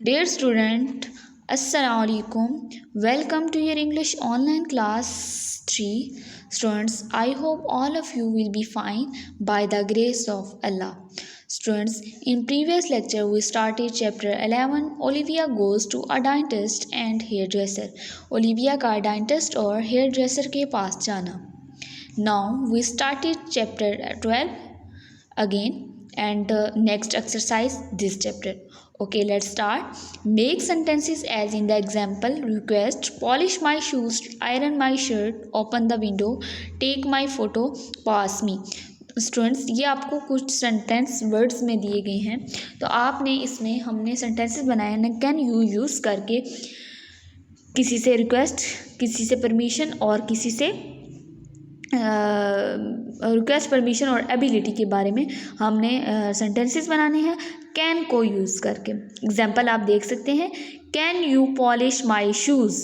Dear student, Assalamu alaikum. Welcome to your English online class 3. Students, I hope all of you will be fine by the grace of Allah. Students, in previous lecture we started chapter 11 Olivia goes to a dentist and hairdresser. Olivia का dentist और hairdresser के पास जाना. Now we started chapter 12 again and next exercise this chapter. Okay, let's start. Make sentences as in the example. Request: polish my shoes, iron my shirt, open the window, take my photo, pass me. Students, ये आपको कुछ sentence words में दिए गए हैं, तो आपने इसमें हमने सेंटेंसेस बनाए हैं कैन यू यूज़ करके किसी से रिक्वेस्ट, किसी से परमिशन और किसी से रिक्वेस्ट, परमिशन और एबिलिटी के बारे में हमने सेंटेंसेस बनाने हैं कैन को यूज़ करके. एग्जाम्पल आप देख सकते हैं. Can you polish my shoes,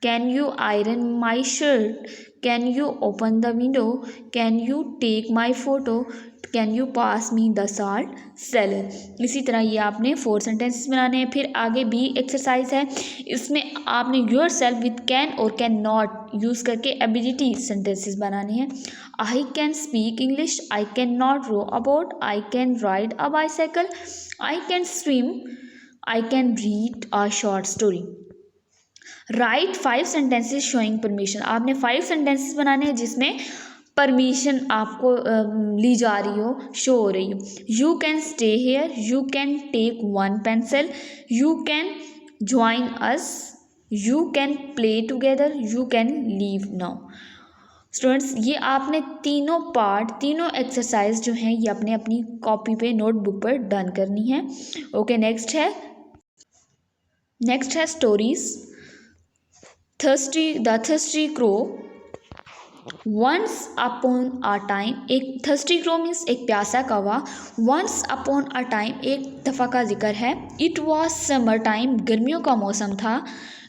can you iron my shirt, can you open the window, can you take my photo, can you pass me the salt cellar. इसी तरह ये आपने 4 सेंटेंसेस बनाने हैं. फिर आगे भी एक्सरसाइज है, इसमें आपने योर सेल्फ विथ कैन और कैन नॉट यूज़ करके एबिलिटी सेंटेंसेस बनाने हैं. I can speak English, I can not row about, I can ride a bicycle, I can swim, I can read a short story. Write 5 sentences showing permission. आपने 5 sentences बनाने हैं जिसमें permission आपको ली जा रही हो, शो हो रही हो. You can stay here, you can take 1 pencil, you can join us, you can play together, you can leave now. Students, ये आपने तीनों पार्ट, तीनों एक्सरसाइज जो हैं ये अपने अपनी कॉपी पे, नोटबुक पर डन करनी है. ओके, नेक्स्ट है stories. The thirsty crow. Once upon a time, एक थर्स्टी क्रो मीन्स एक प्यासा कौवा. वंस अपॉन अ टाइम एक दफ़ा का जिक्र है. इट वॉज समर टाइम, गर्मियों का मौसम था,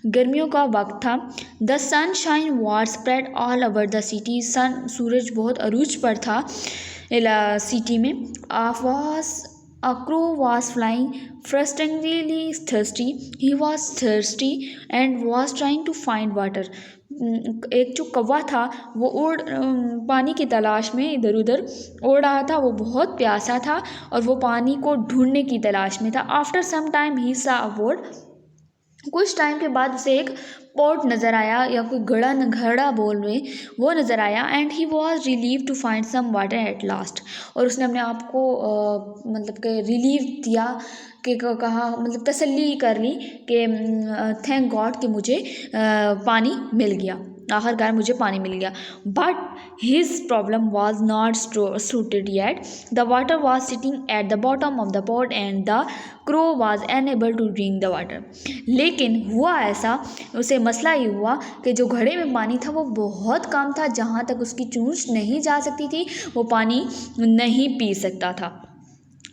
गर्मियों का वक्त था. The sunshine was spread all over the city. सूरज बहुत अरूज पर था सिटी में. A crow was flying frustratingly thirsty. He was thirsty and was trying to find water. एक जो कौवा था वो पानी की तलाश में इधर उधर उड़ रहा था. वो बहुत प्यासा था और वो पानी को ढूंढने की तलाश में था. आफ्टर सम टाइम ही सा अ बोट. कुछ टाइम के बाद उसे एक पोर्ट नज़र आया, या कोई घड़ा बोल रहे वो नज़र आया. And he was relieve to find some water at last. और उसने अपने आप को मतलब कि रिलीव दिया, कि कहा, मतलब तसल्ली कर ली कि थैंक गॉड कि मुझे पानी मिल गया, आखिरकार मुझे पानी मिल गया. But his problem was not suited yet. The water was sitting at the bottom of the pot and the crow was unable to drink the water. लेकिन हुआ ऐसा, उसे मसला ये हुआ कि जो घड़े में पानी था वो बहुत कम था, जहाँ तक उसकी चूंच नहीं जा सकती थी वो पानी नहीं पी सकता था.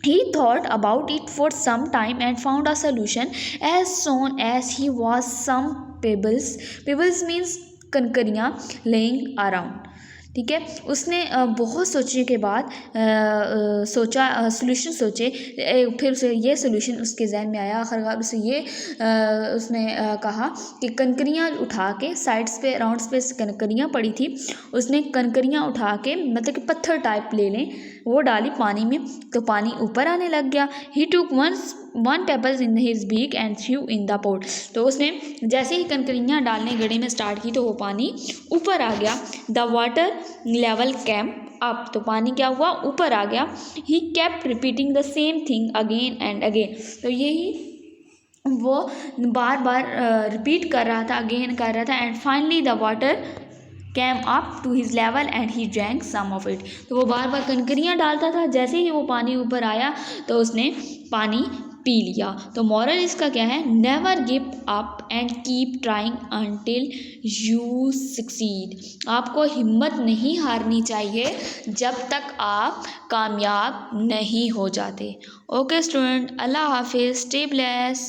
He thought about it for some time and found a solution. As soon as he was some pebbles means कंकरियाँ laying around. ठीक है, उसने बहुत सोचने के बाद सोचा, सोल्यूशन सोचे. फिर उसे ये सोल्यूशन उसके जहन में आया. आखिरकार उसे ये उसने कहा कि कंकरियाँ उठा के, साइड्स पे, राउंड्स पे कंकरियाँ पड़ी थी, उसने कंकरियाँ उठा के, मतलब कि पत्थर टाइप ले लें, वो डाली पानी में, तो पानी ऊपर आने लग गया. He took one pebbles in his beak and threw in the pot. तो उसने जैसे ही कंकरियाँ डालने घड़े में स्टार्ट की तो वो पानी ऊपर आ गया. The water level cam up. तो पानी क्या हुआ, ऊपर आ गया. He kept repeating the same thing again and again. तो यही वो बार बार रिपीट कर रहा था, अगेन कर रहा था. And finally the water came up to his level and he drank some of it. तो वो बार बार कंकरियाँ डालता था, जैसे ही वो पानी ऊपर आया तो उसने पानी पी लिया. तो मॉरल इसका क्या है, never give up and keep trying until you succeed. आपको हिम्मत नहीं हारनी चाहिए जब तक आप कामयाब नहीं हो जाते. ओके स्टूडेंट, अल्लाह हाफिज़, स्टे ब्लेस.